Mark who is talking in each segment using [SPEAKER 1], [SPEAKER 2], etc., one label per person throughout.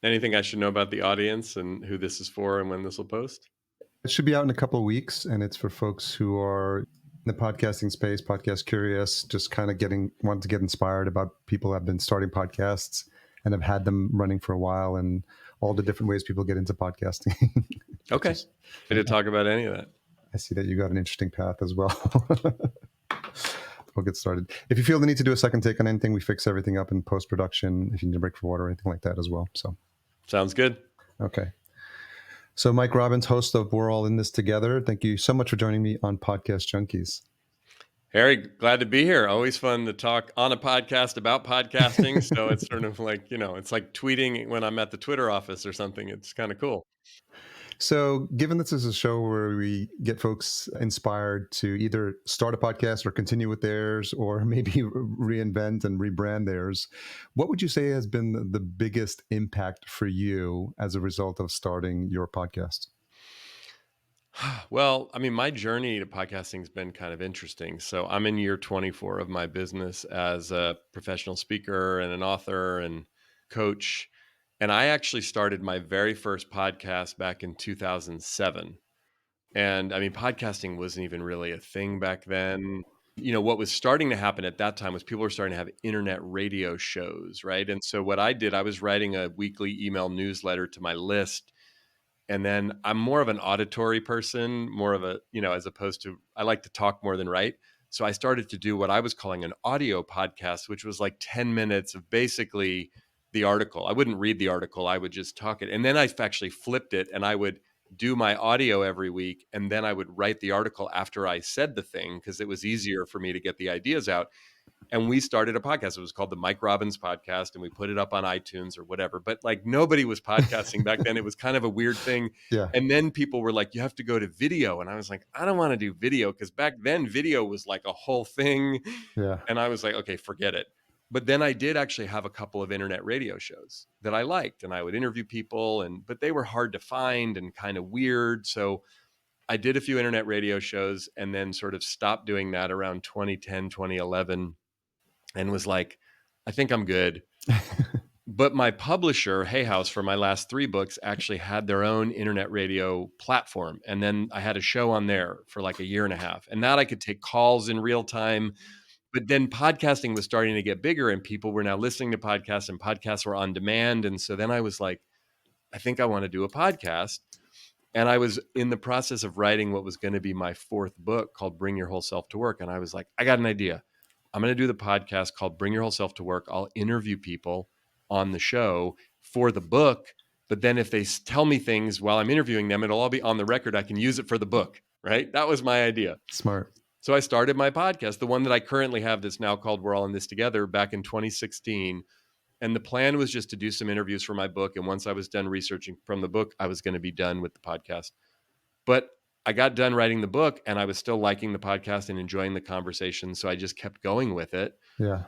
[SPEAKER 1] Anything I should know about the audience and who this is for and when this will post?
[SPEAKER 2] It should be out in a couple of weeks, and it's for folks who are in the podcasting space, podcast curious, just kind of want to get inspired about people who have been starting podcasts and have had them running for a while, and all the different ways people get into podcasting. Which
[SPEAKER 1] Okay.
[SPEAKER 2] is,
[SPEAKER 1] I did talk about any of that.
[SPEAKER 2] I see that you got an interesting path as well. We'll get started. If you feel the need to do a second take on anything, we fix everything up in post production. If you need a break for water or anything like that as well. So,
[SPEAKER 1] Sounds good.
[SPEAKER 2] okay. So, Mike Robbins, host of We're All in This Together. Thank you so much for joining me on Podcast Junkies.
[SPEAKER 1] Harry, glad to be here. Always fun to talk on a podcast about podcasting. So it's sort of like, it's like tweeting when I'm at the Twitter office or something. It's kind of cool.
[SPEAKER 2] So, given this is a show where we get folks inspired to either start a podcast or continue with theirs, or maybe reinvent and rebrand theirs, what would you say has been the biggest impact for you as a result of starting your podcast?
[SPEAKER 1] Well, I mean, my journey to podcasting has been kind of interesting. So I'm in year 24 of my business as a professional speaker and an author and coach. And I actually started my very first podcast back in 2007. And I mean, podcasting wasn't even really a thing back then. What was starting to happen at that time was people were starting to have internet radio shows, right? And so what I did, I was writing a weekly email newsletter to my list. And then I'm more of an auditory person, more of a, as opposed to, I like to talk more than write. So I started to do what I was calling an audio podcast, which was like 10 minutes of basically the article. I wouldn't read the article, I would just talk it. And then I actually flipped it and I would do my audio every week. And then I would write the article after I said the thing because it was easier for me to get the ideas out. And we started a podcast. It was called the Mike Robbins podcast, and we put it up on iTunes or whatever. But like nobody was podcasting back then. It was kind of a weird thing.
[SPEAKER 2] Yeah.
[SPEAKER 1] And then people were like, you have to go to video. And I was like, I don't want to do video because back then video was like a whole thing.
[SPEAKER 2] Yeah.
[SPEAKER 1] And I was like, okay, forget it. But then I did actually have a couple of internet radio shows that I liked, and I would interview people, but they were hard to find and kind of weird. So I did a few internet radio shows and then sort of stopped doing that around 2010, 2011, and was like, I think I'm good. But my publisher, Hay House, for my last 3 books actually had their own internet radio platform. And then I had a show on there for like a year and a half. And that I could take calls in real time. But then podcasting was starting to get bigger and people were now listening to podcasts and podcasts were on demand. And so then I was like, I think I want to do a podcast. And I was in the process of writing what was going to be my 4th book called Bring Your Whole Self to Work. And I was like, I got an idea. I'm going to do the podcast called Bring Your Whole Self to Work. I'll interview people on the show for the book. But then if they tell me things while I'm interviewing them, it'll all be on the record. I can use it for the book, right? That was my idea.
[SPEAKER 2] Smart.
[SPEAKER 1] So I started my podcast, the one that I currently have that's now called We're All in This Together, back in 2016. And the plan was just to do some interviews for my book. And once I was done researching from the book, I was going to be done with the podcast. But I got done writing the book and I was still liking the podcast and enjoying the conversation. So I just kept going with it.
[SPEAKER 2] Yeah.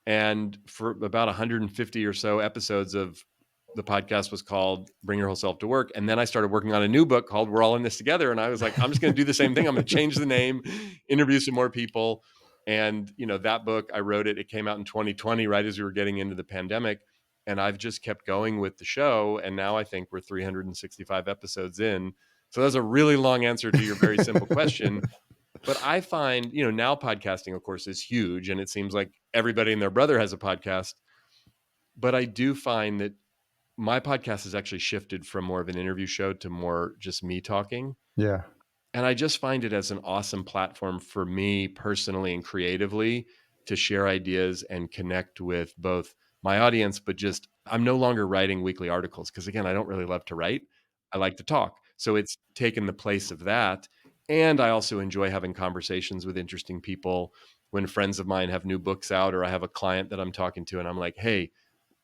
[SPEAKER 1] And for about 150 or so episodes of the podcast was called Bring Your Whole Self to Work. And then I started working on a new book called We're All in This Together. And I was like, I'm just going to do the same thing. I'm going to change the name, interview some more people. And, that book, I wrote it. It came out in 2020, right as we were getting into the pandemic. And I've just kept going with the show. And now I think we're 365 episodes in. So that's a really long answer to your very simple question. But I find, now podcasting, of course, is huge. And it seems like everybody and their brother has a podcast. But I do find that my podcast has actually shifted from more of an interview show to more just me talking.
[SPEAKER 2] Yeah.
[SPEAKER 1] And I just find it as an awesome platform for me personally and creatively to share ideas and connect with both my audience, but just I'm no longer writing weekly articles because, again, I don't really love to write. I like to talk. So it's taken the place of that. And I also enjoy having conversations with interesting people when friends of mine have new books out or I have a client that I'm talking to and I'm like, hey,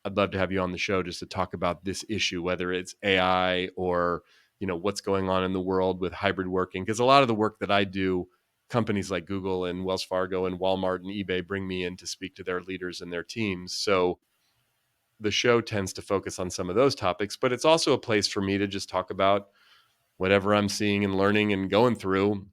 [SPEAKER 1] I'd love to have you on the show just to talk about this issue, whether it's AI or, what's going on in the world with hybrid working. Because a lot of the work that I do, companies like Google and Wells Fargo and Walmart and eBay bring me in to speak to their leaders and their teams. So the show tends to focus on some of those topics, but it's also a place for me to just talk about whatever I'm seeing and learning and going through.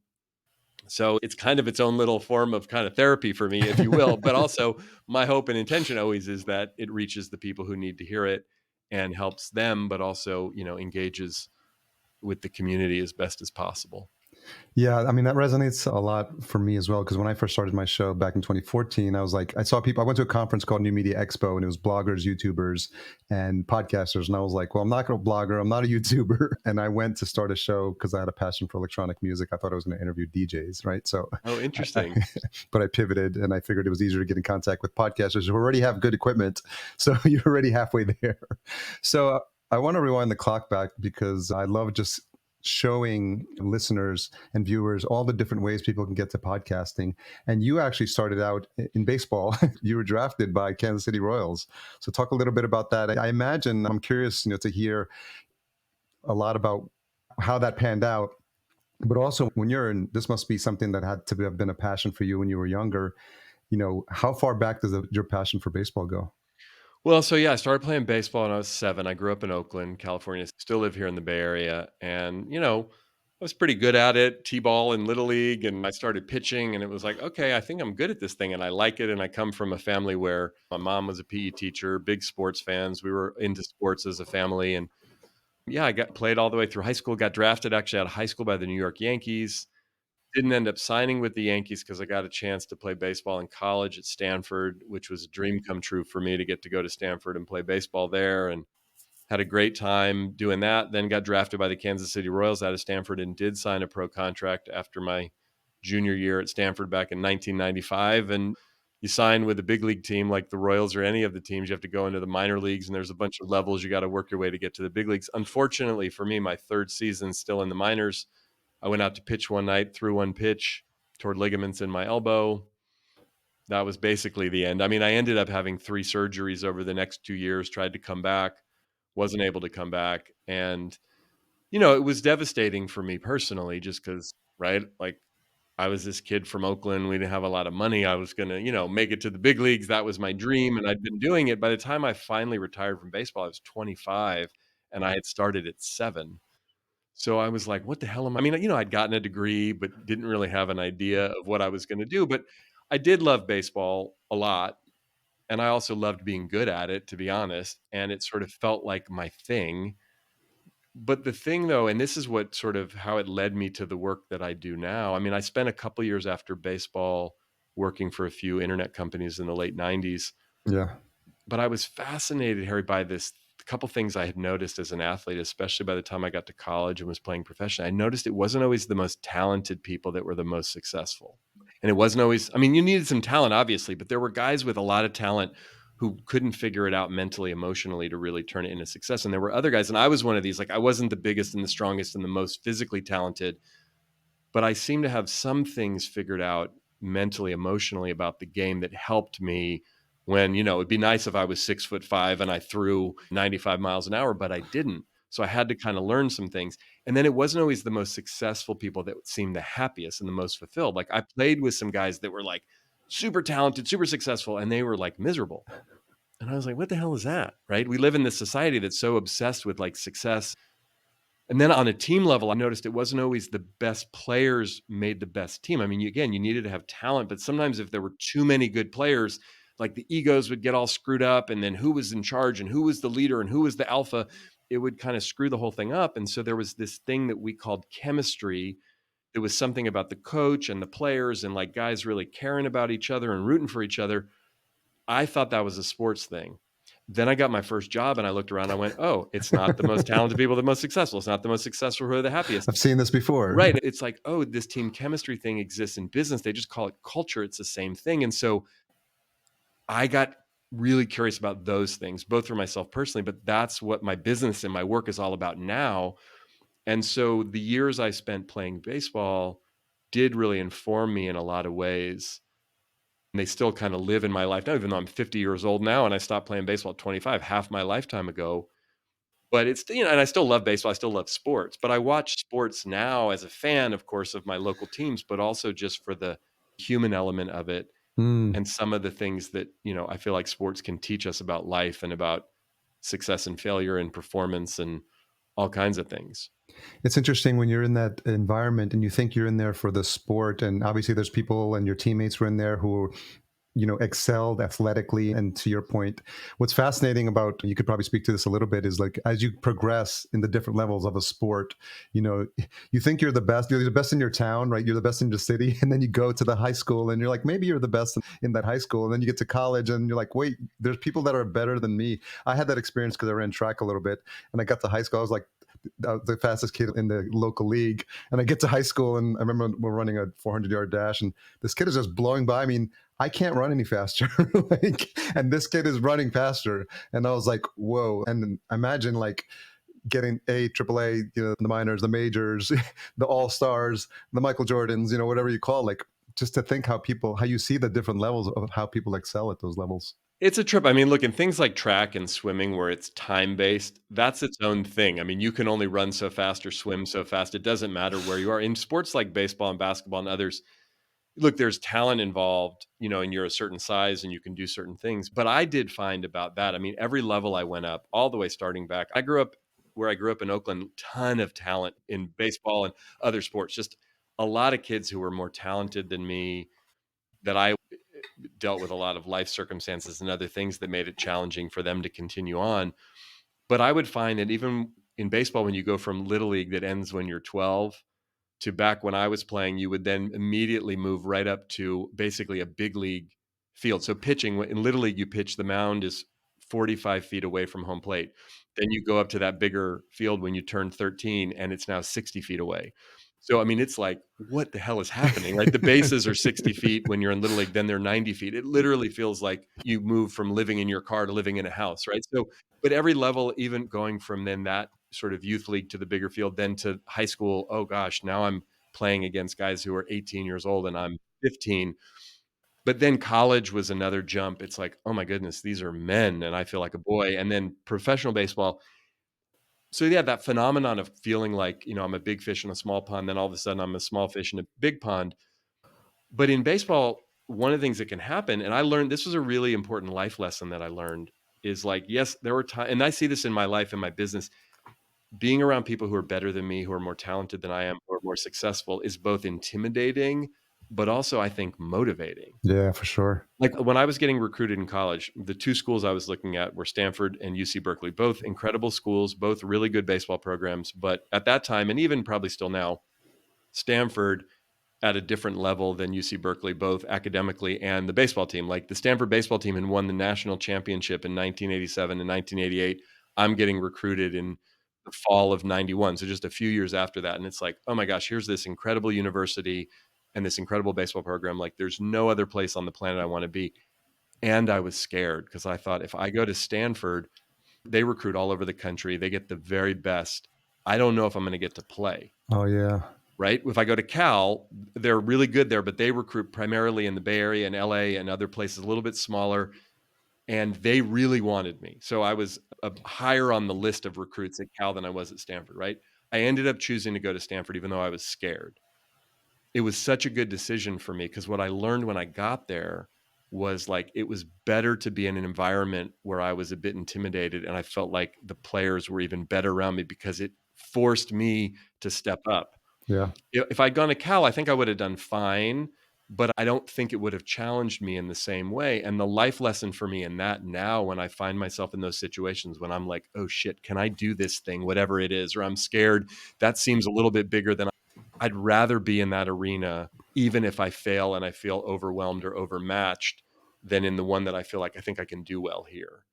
[SPEAKER 1] So it's kind of its own little form of kind of therapy for me, if you will. But also my hope and intention always is that it reaches the people who need to hear it. and helps them, but also, engages with the community as best as possible.
[SPEAKER 2] Yeah, I mean, that resonates a lot for me as well. Because when I first started my show back in 2014, I was like, I saw people, I went to a conference called New Media Expo, and it was bloggers, YouTubers, and podcasters. And I was like, well, I'm not a blogger, I'm not a YouTuber. And I went to start a show because I had a passion for electronic music. I thought I was going to interview DJs, right? So,
[SPEAKER 1] Oh,
[SPEAKER 2] I,
[SPEAKER 1] interesting.
[SPEAKER 2] but I pivoted and I figured it was easier to get in contact with podcasters who already have good equipment. So you're already halfway there. So I want to rewind the clock back because I love just showing listeners and viewers all the different ways people can get to podcasting. And you actually started out in baseball. You were drafted by Kansas City Royals. So talk a little bit about that. I imagine I'm curious, to hear a lot about how that panned out. But also, when you're in, this must be something that had to have been a passion for you when you were younger. How far back does your passion for baseball go?
[SPEAKER 1] Well, so yeah, I started playing baseball when I was 7. I grew up in Oakland, California, still live here in the Bay Area. And, I was pretty good at it, T-ball in Little League. And I started pitching, and it was like, okay, I think I'm good at this thing and I like it. And I come from a family where my mom was a PE teacher, big sports fans. We were into sports as a family. And yeah, I got played all the way through high school, got drafted actually out of high school by the New York Yankees. Didn't end up signing with the Yankees because I got a chance to play baseball in college at Stanford, which was a dream come true for me to get to go to Stanford and play baseball there, and had a great time doing that. Then got drafted by the Kansas City Royals out of Stanford and did sign a pro contract after my junior year at Stanford back in 1995. And you sign with a big league team like the Royals or any of the teams, you have to go into the minor leagues, and there's a bunch of levels you got to work your way to get to the big leagues. Unfortunately for me, my third season still in the minors, I went out to pitch one night, threw one pitch, toward ligaments in my elbow. That was basically the end. I mean, I ended up having 3 surgeries over the next 2 years, tried to come back, wasn't able to come back, and, it was devastating for me personally just because, right? Like, I was this kid from Oakland, we didn't have a lot of money, I was gonna, make it to the big leagues, that was my dream, and I'd been doing it. By the time I finally retired from baseball, I was 25, and I had started at 7. So I was like, "What the hell am I?" I mean, I'd gotten a degree, but didn't really have an idea of what I was gonna do, but I did love baseball a lot, and I also loved being good at it, to be honest, and it sort of felt like my thing. But the thing though, and this is what sort of how it led me to the work that I do now. I mean, I spent a couple years after baseball working for a few internet companies in the late '90s,
[SPEAKER 2] Yeah.
[SPEAKER 1] but I was fascinated, Harry, by this couple things I had noticed as an athlete, especially by the time I got to college and was playing professionally. I noticed it wasn't always the most talented people that were the most successful. And it wasn't always, I mean, you needed some talent, obviously, but there were guys with a lot of talent who couldn't figure it out mentally, emotionally to really turn it into success. And there were other guys, and I was one of these, like I wasn't the biggest and the strongest and the most physically talented, but I seem to have some things figured out mentally, emotionally about the game that helped me when, it'd be nice if I was 6'5" and I threw 95 miles an hour, but I didn't. So I had to kind of learn some things. And then it wasn't always the most successful people that seemed the happiest and the most fulfilled. Like I played with some guys that were like super talented, super successful, and they were like miserable. And I was like, what the hell is that? Right. We live in this society that's so obsessed with like success, and then on a team level, I noticed it wasn't always the best players made the best team. I mean, again, you needed to have talent, but sometimes if there were too many good players, like the egos would get all screwed up, and then who was in charge and who was the leader and who was the alpha, it would kind of screw the whole thing up. And so there was this thing that we called chemistry. It was something about the coach and the players and like guys really caring about each other and rooting for each other. I thought that was a sports thing. Then I got my first job and I looked around, I went, "Oh, it's not the most talented people, the most successful. It's not the most successful who are the happiest."
[SPEAKER 2] I've seen this before.
[SPEAKER 1] Right. It's like, "Oh, this team chemistry thing exists in business. They just call it culture. It's the same thing." And so I got really curious about those things, both for myself personally, but that's what my business and my work is all about now. And so the years I spent playing baseball did really inform me in a lot of ways, and they still kind of live in my life now, even though I'm 50 years old now and I stopped playing baseball at 25, half my lifetime ago. But it's, and I still love baseball. I still love sports, but I watch sports now as a fan, of course, of my local teams, but also just for the human element of it
[SPEAKER 2] Mm.
[SPEAKER 1] and some of the things that, I feel like sports can teach us about life and about success and failure and performance and all kinds of things.
[SPEAKER 2] It's interesting when you're in that environment and you think you're in there for the sport, and obviously there's people and your teammates were in there who excelled athletically. And to your point, what's fascinating about, you could probably speak to this a little bit, is like as you progress in the different levels of a sport, you know, you think you're the best in your town, right? You're the best in your city. And then you go to the high school and you're like, maybe you're the best in that high school. And then you get to college and you're like, wait, there's people that are better than me. I had that experience because I ran track a little bit. And I got to high school, I was like the fastest kid in the local league. And I get to high school and I remember we're running a 400-yard dash and this kid is just blowing by. I mean, I can't run any faster. And this kid is running faster. And I was like, whoa. And imagine like getting triple A, the minors, the majors, the all stars, the Michael Jordans, whatever you call, like just to think how you see the different levels of how people excel at those levels.
[SPEAKER 1] It's a trip. I mean, look, in things like track and swimming where it's time-based, that's its own thing. I mean, you can only run so fast or swim so fast. It doesn't matter where you are. In sports like baseball and basketball and others, look, there's talent involved, and you're a certain size and you can do certain things. But I did find about that, I mean, every level I went up, all the way starting back. I grew up in Oakland, ton of talent in baseball and other sports, just a lot of kids who were more talented than me that I dealt with a lot of life circumstances and other things that made it challenging for them to continue on. But I would find that even in baseball, when you go from little league that ends when you're 12 to back when I was playing, you would then immediately move right up to basically a big league field. So pitching in little league, you pitch, the mound is 45 feet away from home plate. Then you go up to that bigger field when you turn 13 and it's now 60 feet away. So, I mean, it's like, what the hell is happening, right? The bases are 60 feet when you're in little league, then they're 90 feet. It literally feels like you move from living in your car to living in a house, right? So, but every level, even going from then that sort of youth league to the bigger field, then to high school, oh gosh, now I'm playing against guys who are 18 years old and I'm 15. But then college was another jump. It's like, oh my goodness, these are men and I feel like a boy. And then professional baseball. So yeah, that phenomenon of feeling like, I'm a big fish in a small pond, then all of a sudden I'm a small fish in a big pond. But in baseball, one of the things that can happen, and I learned this was a really important life lesson that I learned, is like, yes, there were times, and I see this in my life and my business, being around people who are better than me, who are more talented than I am, who are more successful is both intimidating, but also I think motivating.
[SPEAKER 2] Yeah, for sure.
[SPEAKER 1] Like when I was getting recruited in college, the two schools I was looking at were Stanford and UC Berkeley, both incredible schools, both really good baseball programs. But at that time, and even probably still now, Stanford at a different level than UC Berkeley, both academically and the baseball team. Like the Stanford baseball team had won the national championship in 1987 and 1988. I'm getting recruited in the fall of 91. So just a few years after that. And it's like, oh my gosh, here's this incredible university and this incredible baseball program. Like there's no other place on the planet I want to be. And I was scared because I thought if I go to Stanford, they recruit all over the country. They get the very best. I don't know if I'm going to get to play.
[SPEAKER 2] Oh yeah.
[SPEAKER 1] Right? If I go to Cal, they're really good there, but they recruit primarily in the Bay Area and LA and other places a little bit smaller. And they really wanted me. So I was higher on the list of recruits at Cal than I was at Stanford, right? I ended up choosing to go to Stanford, even though I was scared. It was such a good decision for me because what I learned when I got there was like, it was better to be in an environment where I was a bit intimidated and I felt like the players were even better around me because it forced me to step up.
[SPEAKER 2] Yeah.
[SPEAKER 1] If I'd gone to Cal, I think I would have done fine, but I don't think it would have challenged me in the same way. And the life lesson for me in that now, when I find myself in those situations, when I'm like, oh shit, can I do this thing, whatever it is, or I'm scared, that seems a little bit bigger than I'd rather be in that arena, even if I fail and I feel overwhelmed or overmatched, than in the one that I feel like I think I can do well here.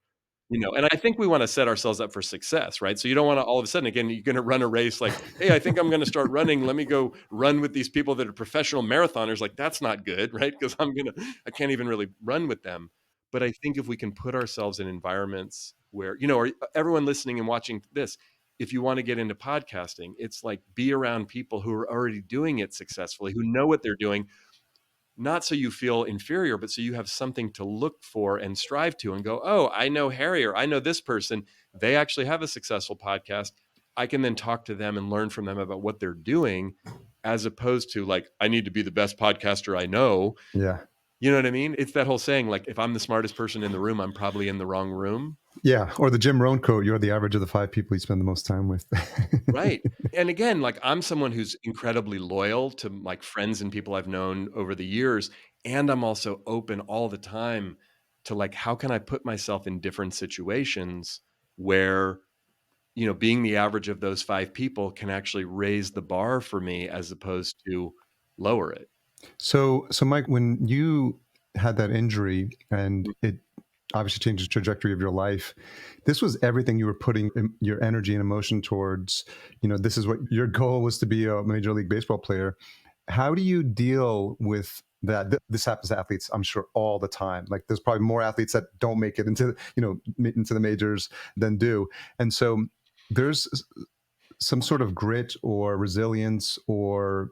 [SPEAKER 1] And I think we want to set ourselves up for success, right? So you don't want to all of a sudden, again, you're going to run a race like, hey, I think I'm going to start running. Let me go run with these people that are professional marathoners. Like, that's not good, right? Because I can't even really run with them. But I think if we can put ourselves in environments where, or everyone listening and watching this, if you want to get into podcasting, it's like be around people who are already doing it successfully, who know what they're doing, not so you feel inferior, but so you have something to look for and strive to and go, oh, I know Harry or I know this person. They actually have a successful podcast. I can then talk to them and learn from them about what they're doing, as opposed to like, I need to be the best podcaster I know.
[SPEAKER 2] Yeah.
[SPEAKER 1] You know what I mean? It's that whole saying, like, if I'm the smartest person in the room, I'm probably in the wrong room.
[SPEAKER 2] Yeah. Or the Jim Rohn quote, you're the average of the 5 people you spend the most time with.
[SPEAKER 1] Right. And again, like I'm someone who's incredibly loyal to like friends and people I've known over the years. and I'm also open all the time to like, how can I put myself in different situations where, being the average of those 5 people can actually raise the bar for me as opposed to lower it.
[SPEAKER 2] So Mike, when you had that injury and
[SPEAKER 1] Mm.
[SPEAKER 2] it obviously changed the trajectory of your life, this was everything you were putting your energy and emotion towards. This is what your goal was, to be a major league baseball player. How do you deal with that? This happens to athletes, I'm sure, all the time. Like, there's probably more athletes that don't make it into the majors than do, and so there's some sort of grit or resilience, or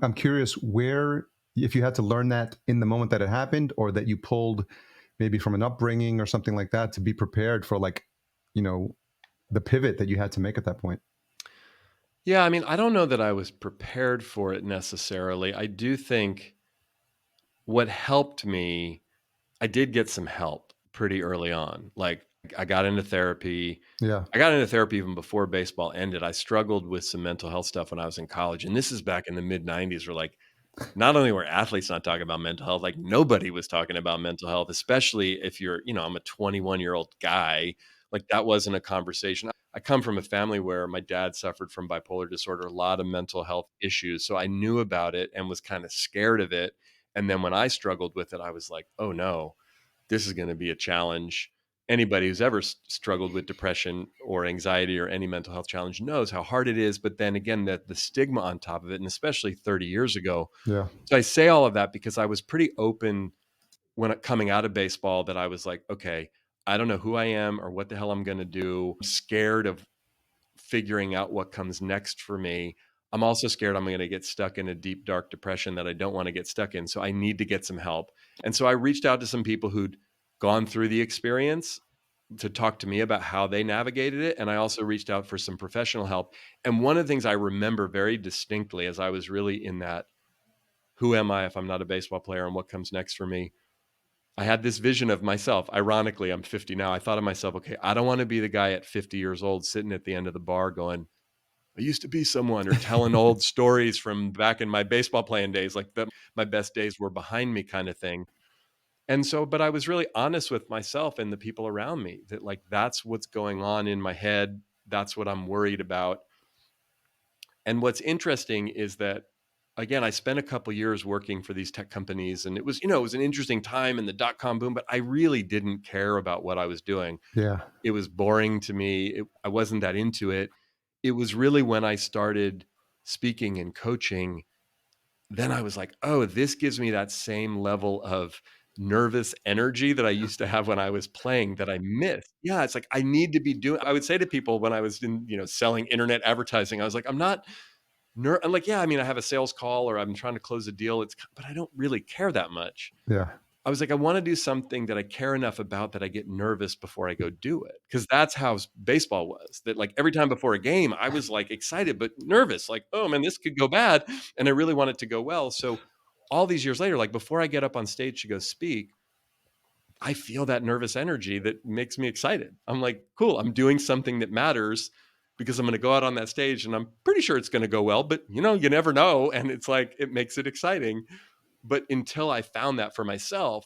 [SPEAKER 2] I'm curious where, if you had to learn that in the moment that it happened, or that you pulled maybe from an upbringing or something like that to be prepared for, like, you know the pivot that you had to make at that point.
[SPEAKER 1] Yeah, I mean, I don't know that I was prepared for it necessarily. I do think what helped me, I did get some help pretty early on. Like, I got into therapy.
[SPEAKER 2] Yeah.
[SPEAKER 1] I got into therapy even before baseball ended. I struggled with some mental health stuff when I was in college, and this is back in the mid '90s, where like not only were athletes not talking about mental health, like nobody was talking about mental health, especially if you're, I'm a 21-year-old guy. Like, that wasn't a conversation. I come from a family where my dad suffered from bipolar disorder, a lot of mental health issues. So I knew about it and was kind of scared of it. And then when I struggled with it, I was like, oh no, this is going to be a challenge. Anybody who's ever struggled with depression or anxiety or any mental health challenge knows how hard it is. But then again, the stigma on top of it, and especially 30 years ago.
[SPEAKER 2] Yeah.
[SPEAKER 1] So I say all of that because I was pretty open when coming out of baseball, that I was like, okay, I don't know who I am or what the hell I'm going to do. I'm scared of figuring out what comes next for me. I'm also scared I'm going to get stuck in a deep, dark depression that I don't want to get stuck in. So I need to get some help. And so I reached out to some people who'd gone through the experience to talk to me about how they navigated it. And I also reached out for some professional help. And one of the things I remember very distinctly, as I was really in that, who am I if I'm not a baseball player and what comes next for me? I had this vision of myself. Ironically, I'm 50 now. I thought of myself, okay, I don't want to be the guy at 50 years old sitting at the end of the bar going, I used to be someone, or telling old stories from back in my baseball playing days, like my best days were behind me kind of thing. And so, but I was really honest with myself and the people around me that, like, that's what's going on in my head. That's what I'm worried about. And what's interesting is that, again, I spent a couple years working for these tech companies, and it was an interesting time in the dot-com boom, but I really didn't care about what I was doing.
[SPEAKER 2] Yeah.
[SPEAKER 1] It was boring to me. I wasn't that into it. It was really when I started speaking and coaching, then I was like, "Oh, this gives me that same level of nervous energy that I used to have when I was playing that I miss." Yeah, it's like I need to be doing. I would say to people when I was in, selling internet advertising, I was like, I'm like, "Yeah, I mean, I have a sales call or I'm trying to close a deal, but I don't really care that much."
[SPEAKER 2] Yeah.
[SPEAKER 1] I was like, "I wanna do something that I care enough about that I get nervous before I go do it, because that's how baseball was, that, like, every time before a game, I was, like, excited but nervous, like, "Oh, man, this could go bad," and I really want it to go well. So, all these years later, like, before I get up on stage to go speak, I feel that nervous energy that makes me excited. I'm like, "Cool, I'm doing something that matters because I'm gonna go out on that stage, and I'm pretty sure it's gonna go well, but, you never know," and it's like, it makes it exciting. But until I found that for myself,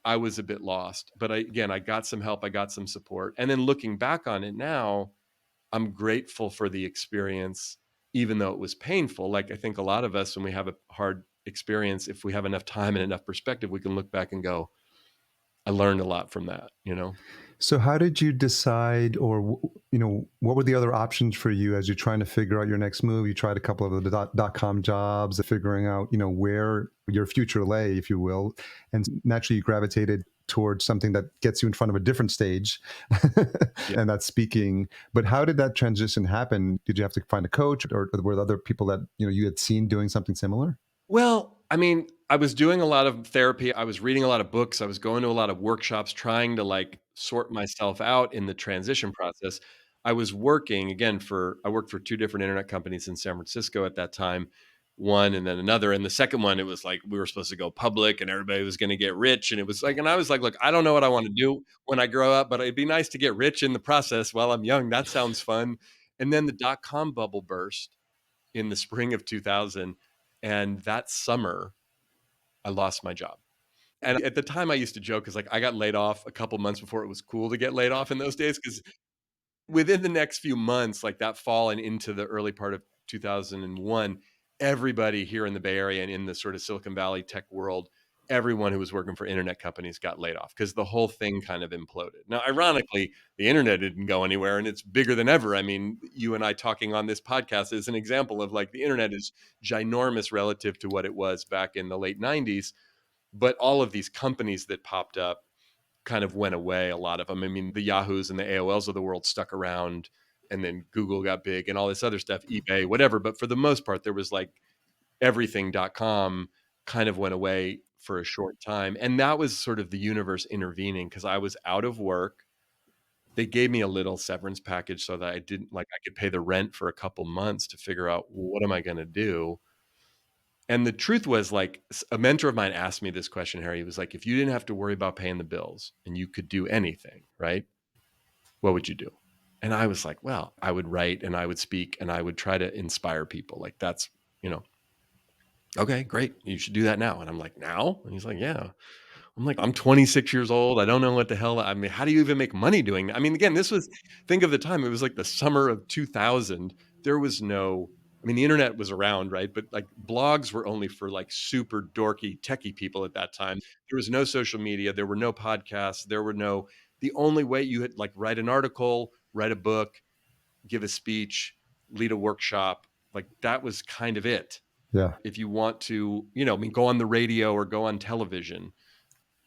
[SPEAKER 1] I was a bit lost. But I got some help, I got some support. And then looking back on it now, I'm grateful for the experience, even though it was painful. Like, I think a lot of us, when we have a hard experience, if we have enough time and enough perspective, we can look back and go, I learned a lot from that.
[SPEAKER 2] So how did you decide, or what were the other options for you as you're trying to figure out your next move? You tried a couple of the dot com jobs, figuring out where your future lay, if you will, and naturally you gravitated towards something that gets you in front of a different stage,
[SPEAKER 1] Yeah.
[SPEAKER 2] and that's speaking. But how did that transition happen? Did you have to find a coach, or were there other people that you had seen doing something similar?
[SPEAKER 1] Well, I mean, I was doing a lot of therapy. I was reading a lot of books. I was going to a lot of workshops trying to like sort myself out in the transition process. I was working again I worked for two different internet companies in San Francisco at that time, one and then another. And the second one, it was like we were supposed to go public and everybody was going to get rich. And it was like, and I was like, look, I don't know what I want to do when I grow up, but it'd be nice to get rich in the process while I'm young. That sounds fun. And then the dot-com bubble burst in the spring of 2000. And that summer, I lost my job. And at the time I used to joke, because like I got laid off a couple months before it was cool to get laid off in those days. Because within the next few months, like that fall and into the early part of 2001, everybody here in the Bay Area and in the sort of Silicon Valley tech world, everyone who was working for internet companies got laid off because the whole thing kind of imploded. Now, ironically, the internet didn't go anywhere and it's bigger than ever. I mean, you and I talking on this podcast is an example of like the internet is ginormous relative to what it was back in the late 90s. But all of these companies that popped up kind of went away, a lot of them. I mean, the Yahoos and the AOLs of the world stuck around, and then Google got big and all this other stuff, eBay, whatever. But for the most part, there was like everything.com kind of went away for a short time. And that was sort of the universe intervening because I was out of work. They gave me a little severance package so that I didn't like I could pay the rent for a couple months to figure out, well, what am I going to do? And the truth was, like, a mentor of mine asked me this question, Harry. He was like, if you didn't have to worry about paying the bills and you could do anything, right? What would you do? And I was like, well, I would write and I would speak and I would try to inspire people. Like, that's, you know, okay, great. You should do that now. And I'm like, now? And he's like, yeah. I'm like, I'm 26 years old. I don't know what the hell. I mean, how do you even make money doing that? I mean, again, this was, think of the time. It was like the summer of 2000. There was no, I mean, the internet was around, right? But like blogs were only for like super dorky techie people at that time. There was no social media. There were no podcasts. There were no, the only way you had like write an article, write a book, give a speech, lead a workshop. Like that was kind of it.
[SPEAKER 2] Yeah.
[SPEAKER 1] If you want to, you know, I mean, go on the radio or go on television,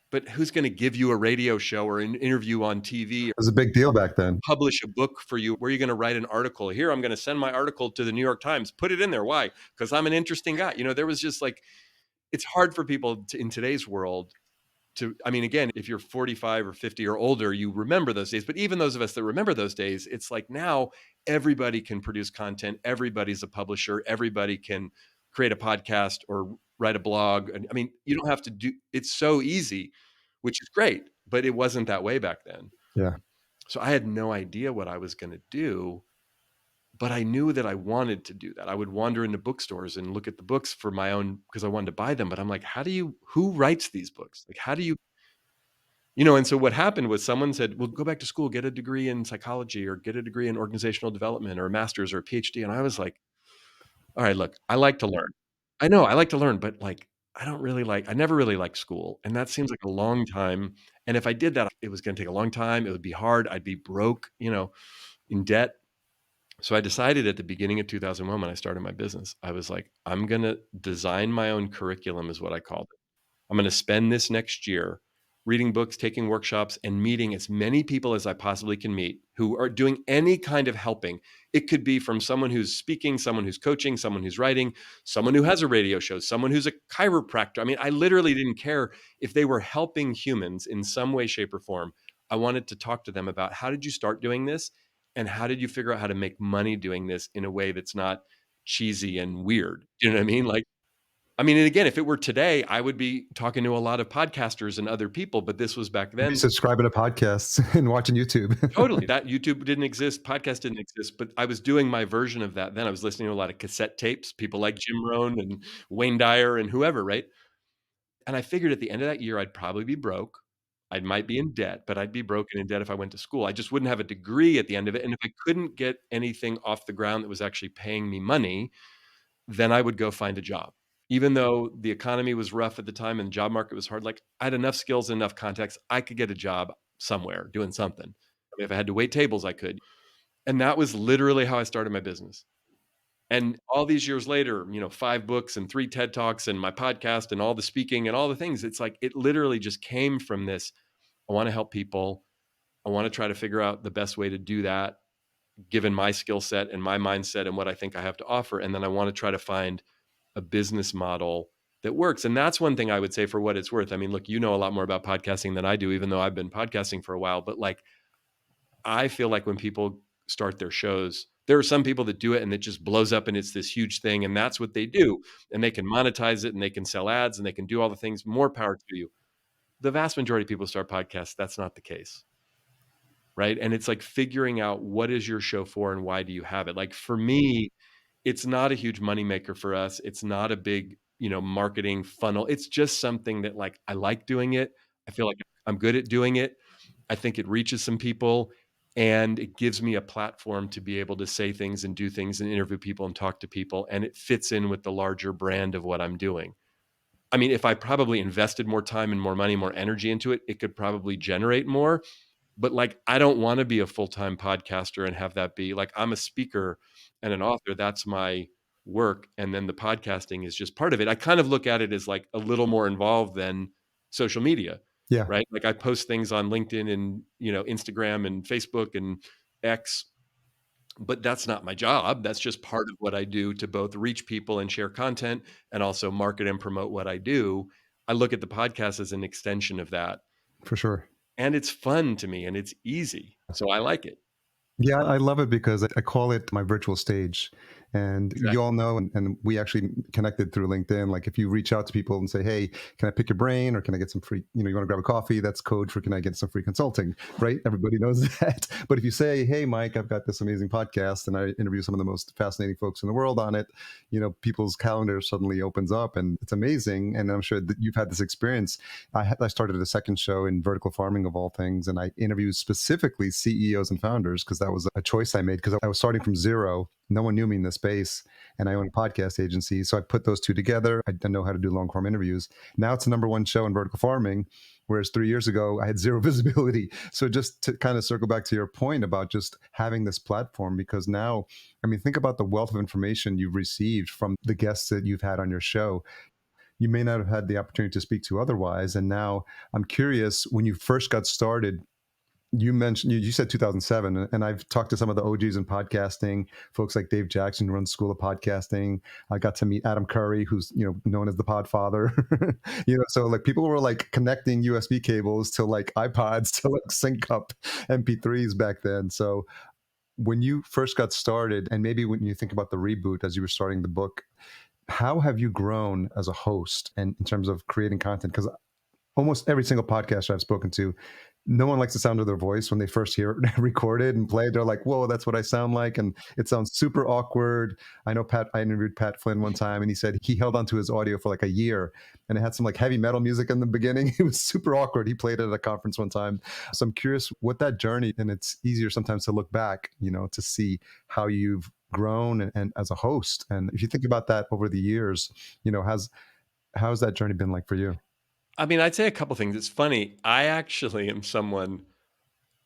[SPEAKER 1] but who's going to give you a radio show or an interview on TV or
[SPEAKER 2] It was a big deal back then.
[SPEAKER 1] publish a book for you? Where are you going to write an article? Here, I'm going to send my article to the New York Times. Put it in there. Why? Because I'm an interesting guy. You know, there was just like, it's hard for people to, in today's world to, I mean, again, if you're 45 or 50 or older, you remember those days. But even those of us that remember those days, it's like now everybody can produce content. Everybody's a publisher. Everybody can create a podcast or write a blog. And I mean, you don't have to do, it's so easy, which is great, but it wasn't that way back then.
[SPEAKER 2] Yeah.
[SPEAKER 1] So I had no idea what I was going to do, but I knew that I wanted to do that. I would wander into bookstores and look at the books for my own, because I wanted to buy them. But I'm like, how do you, who writes these books? Like, how do you, you know? And so what happened was someone said, well, go back to school, get a degree in psychology or get a degree in organizational development or a master's or a PhD. And I was like, all right, look, I like to learn. I know I like to learn, but like, I don't really like, I never really liked school. And that seems like a long time. And if I did that, it was going to take a long time. It would be hard. I'd be broke, you know, in debt. So I decided at the beginning of 2001, when I started my business, I was like, I'm going to design my own curriculum, is what I called it. I'm going to spend this next year reading books, taking workshops, and meeting as many people as I possibly can meet who are doing any kind of helping. It could be from someone who's speaking, someone who's coaching, someone who's writing, someone who has a radio show, someone who's a chiropractor. I mean, I literally didn't care if they were helping humans in some way, shape, or form. I wanted to talk to them about, how did you start doing this? And how did you figure out how to make money doing this in a way that's not cheesy and weird? Do you know what I mean? Like, I mean, and again, if it were today, I would be talking to a lot of podcasters and other people, but this was back
[SPEAKER 2] You'd be
[SPEAKER 1] then.
[SPEAKER 2] subscribing to podcasts and watching YouTube.
[SPEAKER 1] Totally. That YouTube didn't exist, podcast didn't exist, but I was doing my version of that then. I was listening to a lot of cassette tapes, people like Jim Rohn and Wayne Dyer and whoever, right? And I figured at the end of that year, I'd probably be broke. I might be in debt, but I'd be broken in debt if I went to school. I just wouldn't have a degree at the end of it. And if I couldn't get anything off the ground that was actually paying me money, then I would go find a job. Even though the economy was rough at the time and the job market was hard, like I had enough skills and enough contacts, I could get a job somewhere doing something. I mean, if I had to wait tables, I could. And that was literally how I started my business. And all these years later, you know, 5 books and 3 TED Talks and my podcast and all the speaking and all the things, it's like it literally just came from this. I want to help people. I want to try to figure out the best way to do that, given my skill set and my mindset and what I think I have to offer. And then I want to try to find a business model that works. And that's one thing I would say, for what it's worth. I mean, look, you know a lot more about podcasting than I do, even though I've been podcasting for a while. But like, I feel like when people start their shows, there are some people that do it and it just blows up and it's this huge thing. And that's what they do. And they can monetize it and they can sell ads and they can do all the things. More power to you. The vast majority of people who start podcasts, that's not the case. Right. And it's like figuring out, what is your show for and why do you have it? Like for me, it's not a huge moneymaker for us. It's not a big marketing funnel. It's just something that like I like doing it. I feel like I'm good at doing it. I think it reaches some people and it gives me a platform to be able to say things and do things and interview people and talk to people. And it fits in with the larger brand of what I'm doing. I mean, if I probably invested more time and more money, more energy into it, it could probably generate more. But like, I don't want to be a full-time podcaster and have that be like, I'm a speaker and an author. That's my work. And then the podcasting is just part of it. I kind of look at it as like a little more involved than social media,
[SPEAKER 2] Yeah,
[SPEAKER 1] right? Like I post things on LinkedIn and, Instagram and Facebook and X, but that's not my job. That's just part of what I do to both reach people and share content and also market and promote what I do. I look at the podcast as an extension of that.
[SPEAKER 2] for sure.
[SPEAKER 1] And it's fun to me and it's easy. So I like it.
[SPEAKER 2] Yeah, I love it because I call it my virtual stage. And you
[SPEAKER 1] Exactly.
[SPEAKER 2] all know, and we actually connected through LinkedIn. Like if you reach out to people and say, hey, can I pick your brain or can I get some free, you want to grab a coffee? That's code for can I get some free consulting, right? Everybody knows that. But if you say, hey, Mike, I've got this amazing podcast and I interview some of the most fascinating folks in the world on it, people's calendar suddenly opens up and it's amazing. And I'm sure that you've had this experience. I started a second show in vertical farming of all things, and I interviewed specifically CEOs and founders because that was a choice I made because I was starting from zero. No one knew me in this space, and I own a podcast agency. So I put those two together. I didn't know how to do long form interviews. Now it's the number one show in vertical farming, whereas 3 years ago I had zero visibility. So just to kind of circle back to your point about just having this platform, because now, I mean, think about the wealth of information you've received from the guests that you've had on your show you may not have had the opportunity to speak to otherwise. And now I'm curious, when you first got started, you mentioned you said 2007, and I've talked to some of the OGs in podcasting, folks like Dave Jackson who runs School of Podcasting. I got to meet Adam Curry, who's known as the Podfather. So like people were like connecting USB cables to like iPods to like sync up MP3s back then. So when you first got started, and maybe when you think about the reboot as you were starting the book, how have you grown as a host and in terms of creating content? Because almost every single podcaster I've spoken to, no one likes the sound of their voice when they first hear it recorded and played. They're like, "Whoa, that's what I sound like," and it sounds super awkward. I know Pat. I interviewed Pat Flynn one time, and he said he held onto his audio for like a year, and it had some like heavy metal music in the beginning. It was super awkward. He played it at a conference one time. So I'm curious what that journey. And it's easier sometimes to look back, to see how you've grown and as a host. And if you think about that over the years, how's that journey been like for you?
[SPEAKER 1] I mean, I'd say a couple things. It's funny. I actually am someone,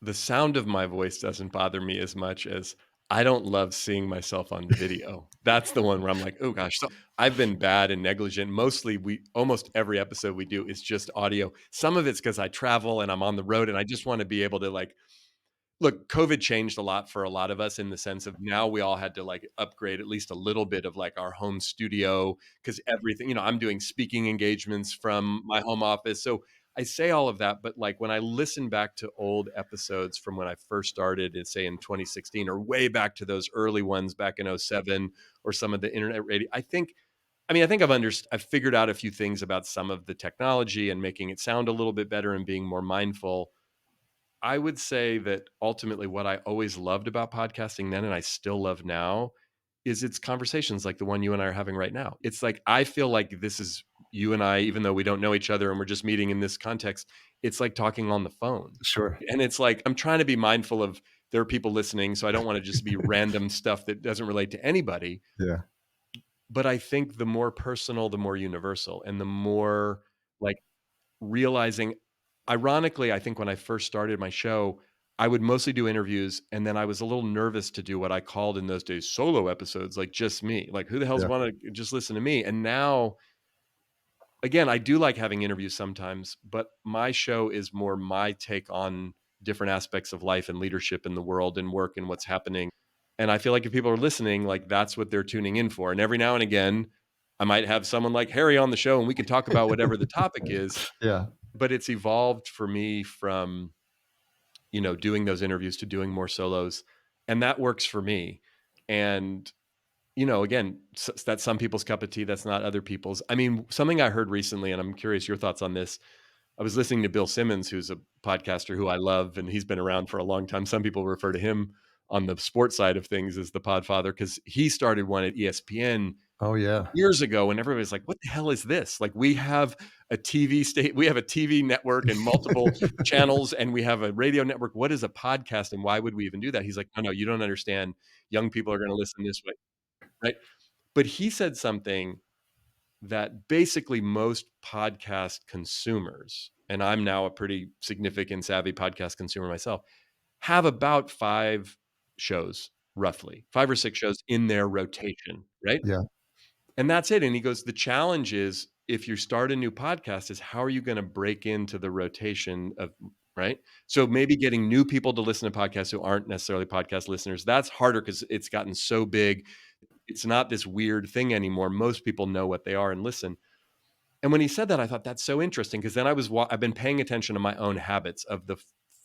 [SPEAKER 1] the sound of my voice doesn't bother me as much as I don't love seeing myself on video. That's the one where I'm like, oh gosh. So I've been bad and negligent. Mostly almost every episode we do is just audio. Some of it's because I travel and I'm on the road and I just want to be able to like look, COVID changed a lot for a lot of us in the sense of now we all had to like upgrade at least a little bit of like our home studio because everything, I'm doing speaking engagements from my home office. So I say all of that, but like when I listen back to old episodes from when I first started, and say in 2016 or way back to those early ones back in '07 or some of the internet radio, I think I've figured out a few things about some of the technology and making it sound a little bit better and being more mindful. I would say that ultimately what I always loved about podcasting then, and I still love now, is it's conversations like the one you and I are having right now. It's like, I feel like this is you and I, even though we don't know each other and we're just meeting in this context, it's like talking on the phone.
[SPEAKER 2] Sure.
[SPEAKER 1] And it's like, I'm trying to be mindful of there are people listening. So I don't want to just be random stuff that doesn't relate to anybody.
[SPEAKER 2] Yeah.
[SPEAKER 1] But I think the more personal, the more universal, and the more like realizing ironically, I think when I first started my show, I would mostly do interviews, and then I was a little nervous to do what I called in those days solo episodes, like just me. Like, who the hell's
[SPEAKER 2] Yeah.
[SPEAKER 1] wanna just listen to me? And now, again, I do like having interviews sometimes, but my show is more my take on different aspects of life and leadership in the world and work and what's happening. And I feel like if people are listening, like that's what they're tuning in for. And every now and again, I might have someone like Harry on the show and we can talk about whatever the topic is,
[SPEAKER 2] Yeah.
[SPEAKER 1] but it's evolved for me from, doing those interviews to doing more solos, and that works for me. And, again, that's some people's cup of tea, that's not other people's. I mean, something I heard recently, and I'm curious your thoughts on this. I was listening to Bill Simmons, who's a podcaster who I love, and he's been around for a long time. Some people refer to him on the sports side of things as the Podfather because he started one at ESPN
[SPEAKER 2] Oh, yeah.
[SPEAKER 1] Years ago when everybody's like, "What the hell is this?" Like, we have a TV network and multiple channels, and we have a radio network. What is a podcast, and why would we even do that? He's like, "No, no, you don't understand. Young people are gonna listen this way." Right? But he said something that basically most podcast consumers, and I'm now a pretty significant savvy podcast consumer myself, have about 5 shows, roughly, 5 or 6 shows in their rotation, right?
[SPEAKER 2] Yeah,
[SPEAKER 1] And that's it, and he goes, "The challenge is if you start a new podcast is how are you gonna break into the rotation of" right? So maybe getting new people to listen to podcasts who aren't necessarily podcast listeners, that's harder because it's gotten so big. It's not this weird thing anymore. Most people know what they are and listen. And when he said that, I thought that's so interesting because then I've been paying attention to my own habits of the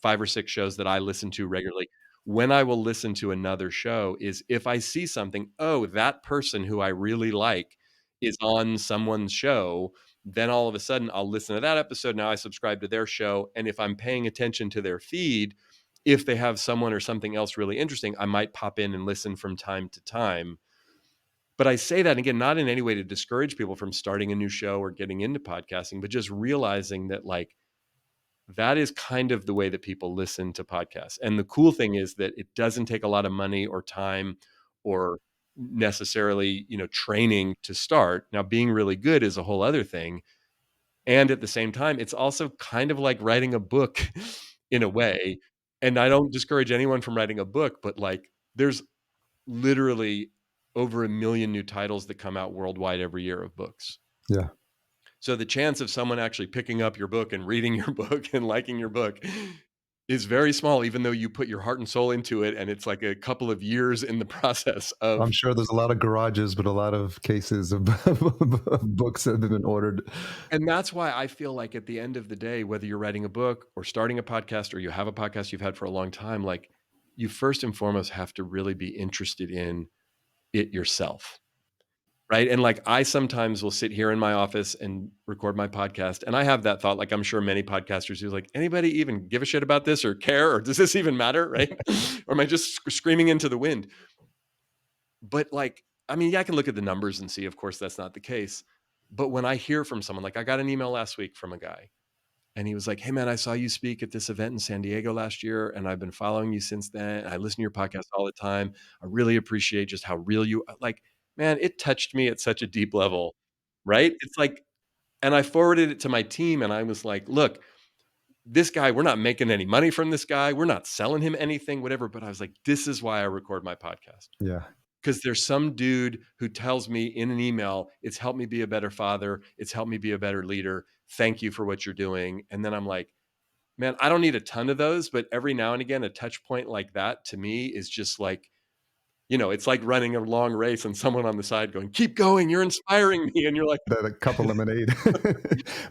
[SPEAKER 1] 5 or 6 shows that I listen to regularly. When I will listen to another show is if I see something, "Oh, that person who I really like is on someone's show," then all of a sudden I'll listen to that episode. Now I subscribe to their show, and if I'm paying attention to their feed, if they have someone or something else really interesting, I might pop in and listen from time to time. But I say that again, not in any way to discourage people from starting a new show or getting into podcasting, but just realizing that like that is kind of the way that people listen to podcasts. And the cool thing is that it doesn't take a lot of money or time or necessarily, training to start. Now, being really good is a whole other thing. And at the same time, it's also kind of like writing a book in a way. And I don't discourage anyone from writing a book, but like there's literally over 1,000,000 new titles that come out worldwide every year of books.
[SPEAKER 2] yeah.
[SPEAKER 1] So the chance of someone actually picking up your book and reading your book and liking your book is very small, even though you put your heart and soul into it, and it's like a couple of years in the process
[SPEAKER 2] I'm
[SPEAKER 1] of.
[SPEAKER 2] sure there's a lot of garages, but a lot of cases of books that have been ordered.
[SPEAKER 1] And that's why I feel like at the end of the day, whether you're writing a book or starting a podcast or you have a podcast you've had for a long time, like, you first and foremost have to really be interested in it yourself. Right? And, like, I sometimes will sit here in my office and record my podcast, and I have that thought, like, I'm sure many podcasters do, like, "Anybody even give a shit about this or care, or does this even matter?" Right? Or am I just screaming into the wind? But, like, I mean, yeah, I can look at the numbers and see, of course, that's not the case. But when I hear from someone like, I got an email last week from a guy, and he was like, "Hey, man, I saw you speak at this event in San Diego last year, and I've been following you since then. I listen to your podcast all the time. I really appreciate just how real you like, man, it touched me at such a deep level, right? It's like, and I forwarded it to my team, and I was like, look, this guy, we're not making any money from this guy. We're not selling him anything, whatever. But I was like, this is why I record my podcast.
[SPEAKER 2] Yeah,
[SPEAKER 1] Because there's some dude who tells me in an email, it's helped me be a better father. It's helped me be a better leader. Thank you for what you're doing. And then I'm like, man, I don't need a ton of those, but every now and again, a touch point like that to me is just like, it's like running a long race and someone on the side going, keep going, you're inspiring me. And you're like,
[SPEAKER 2] that a cup of lemonade.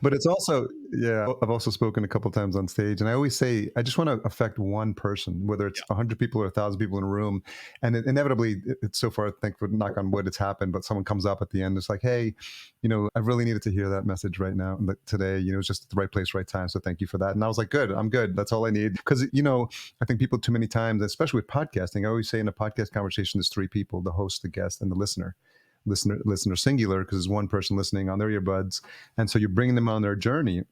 [SPEAKER 2] But it's also, yeah, I've also spoken a couple times on stage, and I always say, I just want to affect one person, whether it's
[SPEAKER 1] yeah,
[SPEAKER 2] 100 people or 1,000 people in a room. And inevitably, it's so far, thankful, knock on wood, it's happened, but someone comes up at the end, it's like, hey, I really needed to hear that message right now, today, it's just at the right place, right time. So thank you for that. And I was like, good, I'm good. That's all I need. Because, I think people too many times, especially with podcasting, I always say in a podcast conversation, there's three people: the host, the guest, and the listener singular, because there's one person listening on their earbuds, and so you're bringing them on their journey,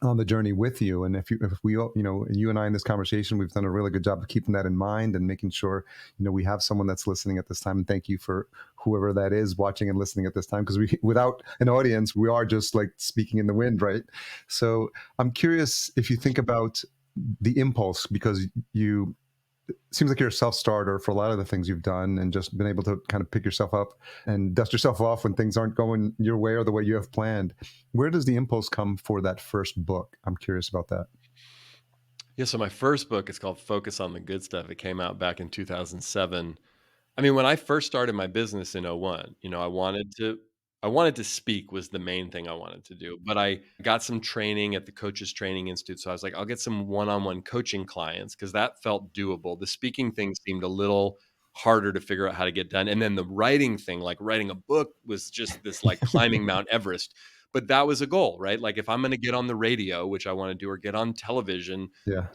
[SPEAKER 2] on the journey with you. And if we all, you and I in this conversation, we've done a really good job of keeping that in mind and making sure we have someone that's listening at this time. And thank you for whoever that is watching and listening at this time, because we, without an audience, we are just like speaking in the wind, right? So I'm curious if you think about the impulse, because you seems like you're a self-starter for a lot of the things you've done, and just been able to kind of pick yourself up and dust yourself off when things aren't going your way or the way you have planned. Where does the impulse come for that first book? I'm curious about that.
[SPEAKER 1] yeah. So my first book is called Focus on the Good Stuff. It came out back in 2007. I mean, when I first started my business in '01, I wanted to speak was the main thing I wanted to do, but I got some training at the Coaches Training Institute. So I was like, I'll get some one-on-one coaching clients because that felt doable. The speaking thing seemed a little harder to figure out how to get done. And then the writing thing, like writing a book, was just this like climbing Mount Everest. But that was a goal, right? Like if I'm going to get on the radio, which I want to do, or get on television,
[SPEAKER 2] Yeah.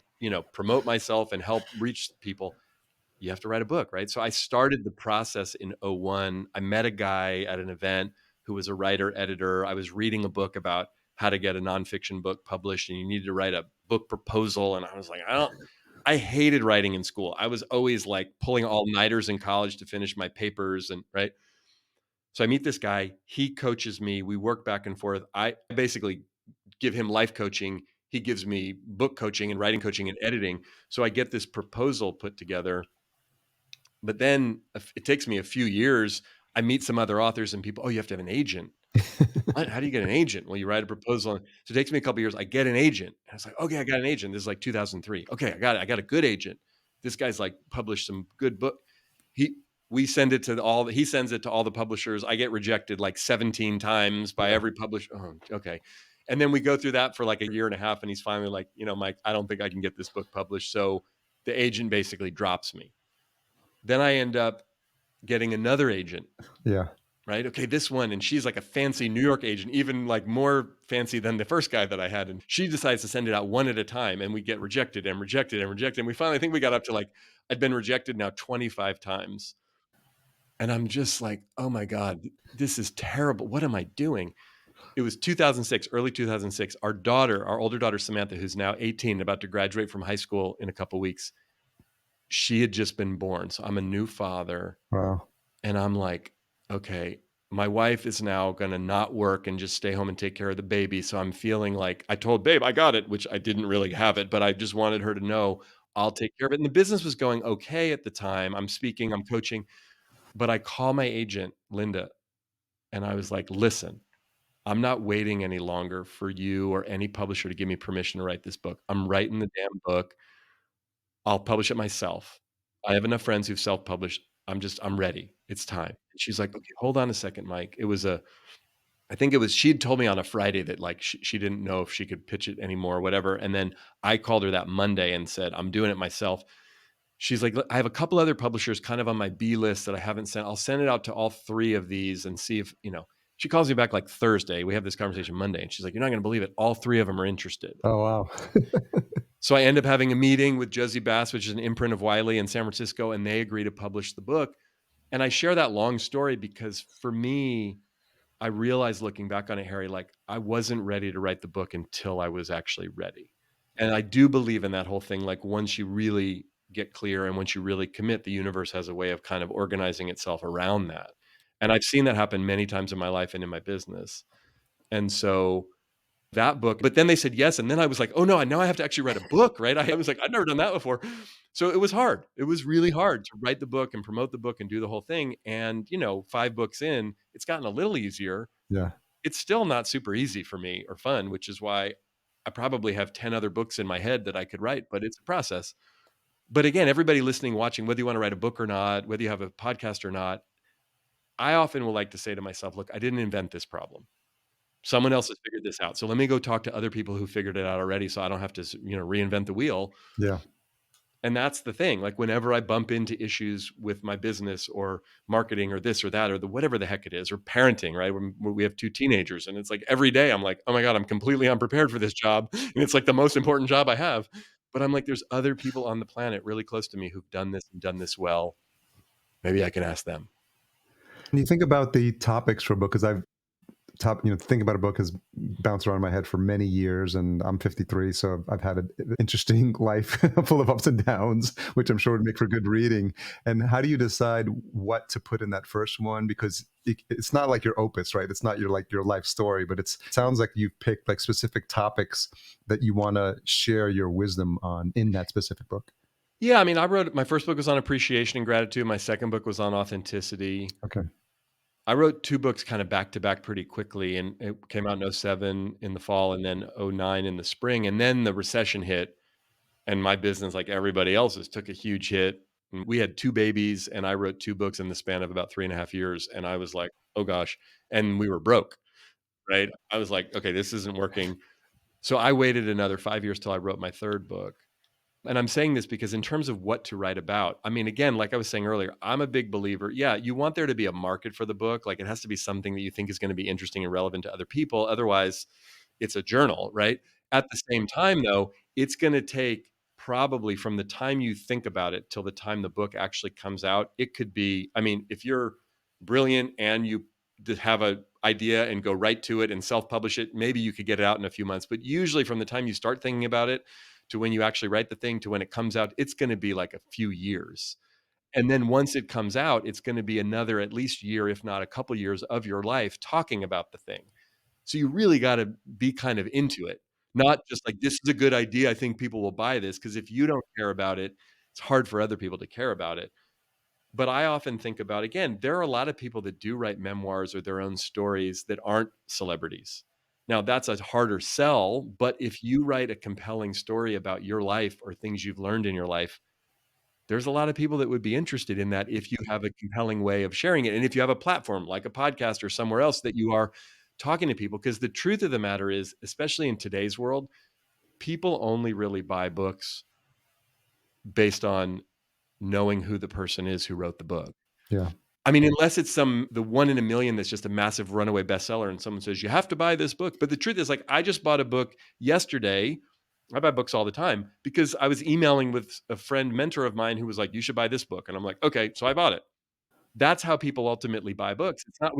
[SPEAKER 1] promote myself and help reach people, you have to write a book, right? So I started the process in '01. I met a guy at an event who was a writer, editor. I was reading a book about how to get a nonfiction book published, and you needed to write a book proposal. And I was like, I hated writing in school. I was always like pulling all nighters in college to finish my papers and right. So I meet this guy. He coaches me. We work back and forth. I basically give him life coaching. He gives me book coaching and writing coaching and editing. So I get this proposal put together, but then it takes me a few years. I meet some other authors and people, oh, you have to have an agent. What? How do you get an agent? Well, you write a proposal. So it takes me a couple years. I get an agent. And I was like, okay, I got an agent. This is like 2003. Okay, I got it. I got a good agent. This guy's like published some good book. He we send it to all he sends it to all the publishers. I get rejected like 17 times by
[SPEAKER 2] Yeah.
[SPEAKER 1] every publisher. Oh, okay. And then we go through that for like a year and a half. And he's finally like, Mike, I don't think I can get this book published. So the agent basically drops me. Then I end up getting another agent,
[SPEAKER 2] Yeah.
[SPEAKER 1] right? Okay, this one, and she's like a fancy New York agent, even like more fancy than the first guy that I had. And she decides to send it out one at a time, and we get rejected and rejected and rejected. And we finally, I think we got up to like, I'd been rejected now 25 times. And I'm just like, oh my God, this is terrible. What am I doing? It was 2006, early 2006. Our daughter, our older daughter, Samantha, who's now 18, about to graduate from high school in a couple weeks, she had just been born. So I'm a new father.
[SPEAKER 2] Wow.
[SPEAKER 1] And I'm like, okay, my wife is now going to not work and just stay home and take care of the baby. So I'm feeling like I told babe I got it, which I didn't really have it, but I just wanted her to know I'll take care of it. And the business was going okay at the time. I'm speaking, I'm coaching, but I call my agent, Linda, and I was like, listen, I'm not waiting any longer for you or any publisher to give me permission to write this book. I'm writing the damn book. I'll publish it myself. I have enough friends who've self-published. I'm ready. It's time. And she's like, "Okay, hold on a second, Mike." I think it was she'd told me on a Friday that like she didn't know if she could pitch it anymore or whatever. And then I called her that Monday and said, "I'm doing it myself." She's like, "Look, I have a couple other publishers kind of on my B list that I haven't sent. I'll send it out to all three of these and see if." She calls me back like Thursday. We have this conversation Monday, and she's like, "You're not going to believe it. All three of them are interested."
[SPEAKER 2] Oh, wow.
[SPEAKER 1] So I end up having a meeting with Josie Bass, which is an imprint of Wiley in San Francisco, and they agree to publish the book. And I share that long story because for me, I realized looking back on it, Harry, like I wasn't ready to write the book until I was actually ready. And I do believe in that whole thing. Like once you really get clear and once you really commit, the universe has a way of kind of organizing itself around that. And I've seen that happen many times in my life and in my business. And so that book, but then they said yes. And then I was like, oh no, now I have to actually write a book, right? I was like, I've never done that before. So it was hard. It was really hard to write the book and promote the book and do the whole thing. And, 5 books in, it's gotten a little easier.
[SPEAKER 2] Yeah.
[SPEAKER 1] It's still not super easy for me or fun, which is why I probably have 10 other books in my head that I could write, but it's a process. But again, everybody listening, watching, whether you want to write a book or not, whether you have a podcast or not, I often will like to say to myself, look, I didn't invent this problem. Someone else has figured this out. So let me go talk to other people who figured it out already so I don't have to, reinvent the wheel.
[SPEAKER 2] Yeah.
[SPEAKER 1] And that's the thing. Like whenever I bump into issues with my business or marketing or this or that or the whatever the heck it is or parenting, right? When we have 2 teenagers and it's like every day I'm like, "Oh my god, I'm completely unprepared for this job." And it's like the most important job I have. But I'm like there's other people on the planet really close to me who've done this and done this well. Maybe I can ask them.
[SPEAKER 2] When you think about the topics for a book, because think about a book has bounced around my head for many years, and I'm 53, so I've had an interesting life full of ups and downs, which I'm sure would make for good reading. And how do you decide what to put in that first one? Because it's not like your opus, right? It's not your life story, but it sounds like you've picked like specific topics that you want to share your wisdom on in that specific book.
[SPEAKER 1] Yeah, I mean, I wrote my first book was on appreciation and gratitude. My second book was on authenticity.
[SPEAKER 2] Okay.
[SPEAKER 1] I wrote 2 books kind of back to back pretty quickly, and it came out in '07 in the fall and then '09 in the spring, and then the recession hit, and my business, like everybody else's, took a huge hit. And we had 2 babies, and I wrote 2 books in the span of about 3.5 years, and I was like, "Oh gosh," and we were broke, right? I was like, "Okay, this isn't working." So I waited another 5 years till I wrote my 3rd book. And I'm saying this because in terms of what to write about, I mean, again, like I was saying earlier, I'm a big believer. Yeah, you want there to be a market for the book. Like it has to be something that you think is going to be interesting and relevant to other people. Otherwise, it's a journal, right? At the same time, though, it's going to take probably from the time you think about it till the time the book actually comes out, it could be, I mean, if you're brilliant and you have a idea and go right to it and self-publish it, maybe you could get it out in a few months. But usually from the time you start thinking about it to when you actually write the thing to when it comes out, it's going to be like a few years. And then once it comes out, it's going to be another at least year, if not a couple years of your life talking about the thing. So you really got to be kind of into it, not just like, this is a good idea. I think people will buy this. Cause if you don't care about it, it's hard for other people to care about it. But I often think about, again, there are a lot of people that do write memoirs or their own stories that aren't celebrities. Now, that's a harder sell, but if you write a compelling story about your life or things you've learned in your life, there's a lot of people that would be interested in that if you have a compelling way of sharing it. And if you have a platform like a podcast or somewhere else that you are talking to people, because the truth of the matter is, especially in today's world, people only really buy books based on knowing who the person is who wrote the book.
[SPEAKER 2] Yeah.
[SPEAKER 1] I mean, unless it's the one in a million that's just a massive runaway bestseller and someone says, you have to buy this book. But the truth is, like, I just bought a book yesterday. I buy books all the time because I was emailing with a friend, mentor of mine, who was like, you should buy this book. And I'm like, okay. So I bought it. That's how people ultimately buy books. It's not,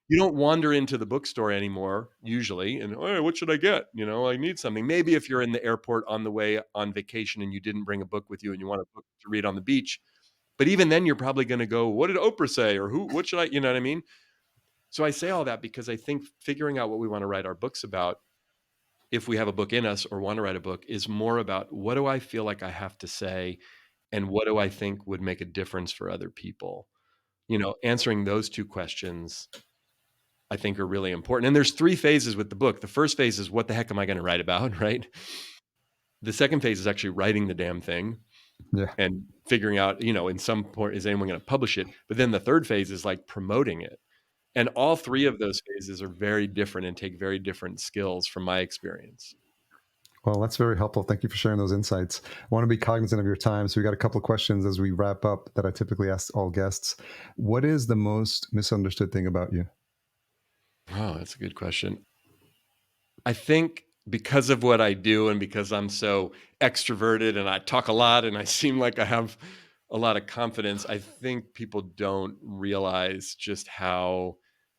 [SPEAKER 1] you don't wander into the bookstore anymore, usually, and, "Oh, what should I get?" "I need something." Maybe if you're in the airport on the way on vacation and you didn't bring a book with you and you want a book to read on the beach, but even then, you're probably gonna go, "What did Oprah say?" Or what should I, you know what I mean? So I say all that because I think figuring out what we wanna write our books about, if we have a book in us or wanna write a book, is more about what do I feel like I have to say, and what do I think would make a difference for other people? Answering those 2 questions, I think, are really important. And there's 3 phases with the book. The first phase is, what the heck am I gonna write about, right? The second phase is actually writing the damn thing
[SPEAKER 2] Yeah.
[SPEAKER 1] and figuring out, in some point, is anyone gonna publish it? But then the third phase is, like, promoting it. And all 3 of those phases are very different and take very different skills from my experience.
[SPEAKER 2] Well, that's very helpful. Thank you for sharing those insights. I want to be cognizant of your time. So, we got a couple of questions as we wrap up that I typically ask all guests. What is the most misunderstood thing about you?
[SPEAKER 1] Oh, that's a good question. I think because of what I do and because I'm so extroverted and I talk a lot and I seem like I have a lot of confidence, I think people don't realize just how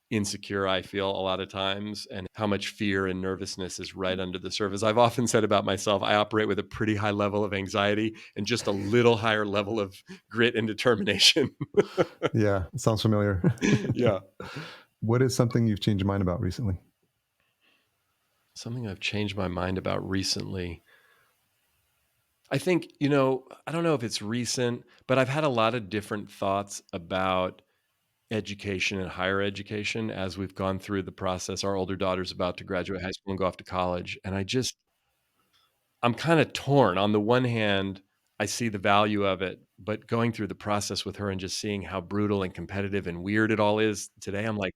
[SPEAKER 1] insecure I feel a lot of times and how much fear and nervousness is right under the surface. I've often said about myself, I operate with a pretty high level of anxiety and just a little higher level of grit and determination.
[SPEAKER 2] Yeah, it sounds familiar.
[SPEAKER 1] Yeah.
[SPEAKER 2] What is something you've changed your mind about recently?
[SPEAKER 1] Something I've changed my mind about recently. I think, I don't know if it's recent, but I've had a lot of different thoughts about education and higher education as we've gone through the process. Our older daughter's about to graduate high school and go off to college. And I'm kind of torn. On the one hand, I see the value of it, but going through the process with her and just seeing how brutal and competitive and weird it all is today, I'm like,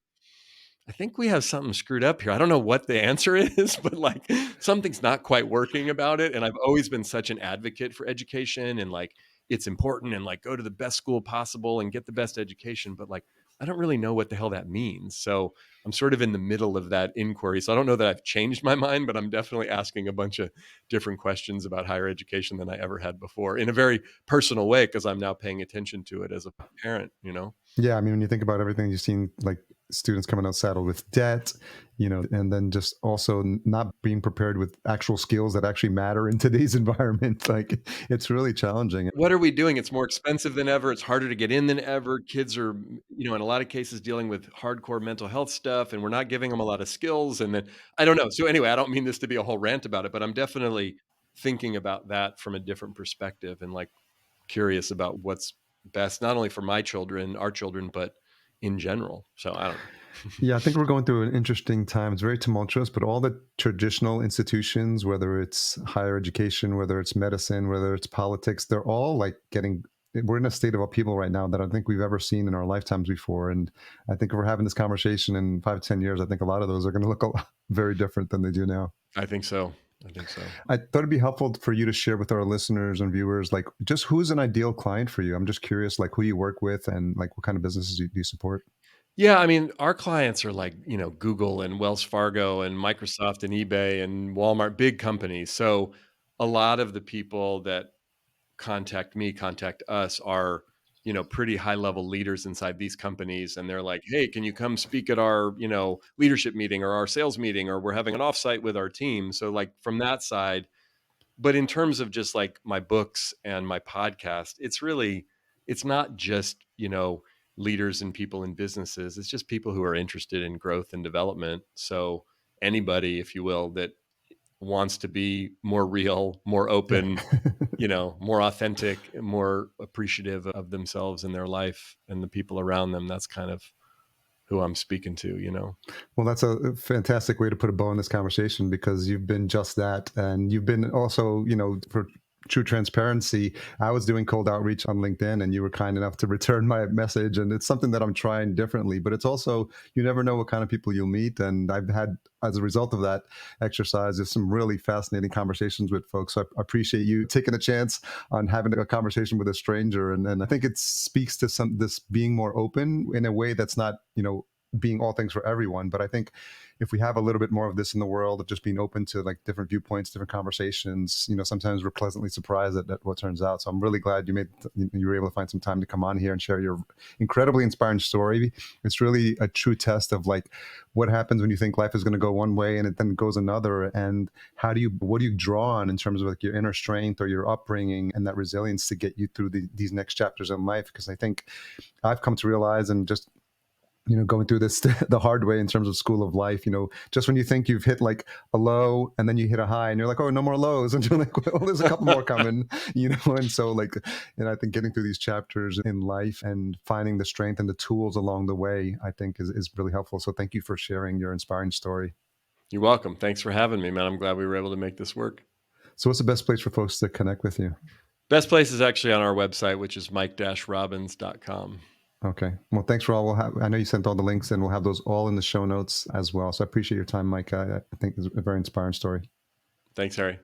[SPEAKER 1] I think we have something screwed up here. I don't know what the answer is, but like something's not quite working about it. And I've always been such an advocate for education and like it's important and like go to the best school possible and get the best education. But like, I don't really know what the hell that means. So I'm sort of in the middle of that inquiry. So I don't know that I've changed my mind, but I'm definitely asking a bunch of different questions about higher education than I ever had before in a very personal way because I'm now paying attention to it as a parent.
[SPEAKER 2] Yeah, I mean, when you think about everything you've seen, like students coming out saddled with debt, and then just also not being prepared with actual skills that actually matter in today's environment, like it's really challenging.
[SPEAKER 1] What are we doing? It's more expensive than ever. It's harder to get in than ever. Kids are, in a lot of cases dealing with hardcore mental health stuff, and we're not giving them a lot of skills. And then I don't know. So anyway, I don't mean this to be a whole rant about it, but I'm definitely thinking about that from a different perspective and like curious about what's best, not only for my children, our children, but in general. So I don't know.
[SPEAKER 2] Yeah, I think we're going through an interesting time. It's very tumultuous, but all the traditional institutions, whether it's higher education, whether it's medicine, whether it's politics, they're all like we're in a state of upheaval right now that I don't think we've ever seen in our lifetimes before. And I think if we're having this conversation in 5 to 10 years, I think a lot of those are going to look a lot, very different than they do now.
[SPEAKER 1] I think so. I think so.
[SPEAKER 2] I thought it'd be helpful for you to share with our listeners and viewers, like just who's an ideal client for you. I'm just curious, like who you work with and like what kind of businesses do you support?
[SPEAKER 1] Yeah, I mean, our clients are like, Google and Wells Fargo and Microsoft and eBay and Walmart, big companies. So a lot of the people that contact us are, pretty high level leaders inside these companies. And they're like, hey, can you come speak at our, leadership meeting or our sales meeting, or we're having an offsite with our team. So like from that side, but in terms of just like my books and my podcast, it's not just, leaders and people in businesses. It's just people who are interested in growth and development. So anybody, if you will, that wants to be more real, more
[SPEAKER 2] Yeah.
[SPEAKER 1] open, more authentic, more appreciative of themselves and their life and the people around them. That's kind of who I'm speaking to.
[SPEAKER 2] Well, that's a fantastic way to put a bow in this conversation because you've been just that. And you've been also, for true transparency, I was doing cold outreach on LinkedIn and you were kind enough to return my message. And it's something that I'm trying differently, but it's also, you never know what kind of people you'll meet. And I've had, as a result of that exercise, there's some really fascinating conversations with folks. So I appreciate you taking a chance on having a conversation with a stranger. And I think it speaks to this being more open in a way that's not, being all things for everyone. But I think if we have a little bit more of this in the world of just being open to like different viewpoints, different conversations, sometimes we're pleasantly surprised at what turns out. So I'm really glad you were able to find some time to come on here and share your incredibly inspiring story. It's really a true test of like what happens when you think life is going to go one way and it then goes another. And what do you draw on in terms of like your inner strength or your upbringing and that resilience to get you through these next chapters in life? Because I think I've come to realize, and just going through this the hard way in terms of school of life, just when you think you've hit like a low and then you hit a high and you're like, oh, no more lows. And you're like, well, there's a couple more coming, and so like, and I think getting through these chapters in life and finding the strength and the tools along the way, I think is really helpful. So thank you for sharing your inspiring story.
[SPEAKER 1] You're welcome. Thanks for having me, man. I'm glad we were able to make this work.
[SPEAKER 2] So what's the best place for folks to connect with you?
[SPEAKER 1] Best place is actually on our website, which is mike-robbins.com.
[SPEAKER 2] Okay. Well, thanks for all. I know you sent all the links and we'll have those all in the show notes as well. So I appreciate your time, Mike. I think it's a very inspiring story.
[SPEAKER 1] Thanks, Harry.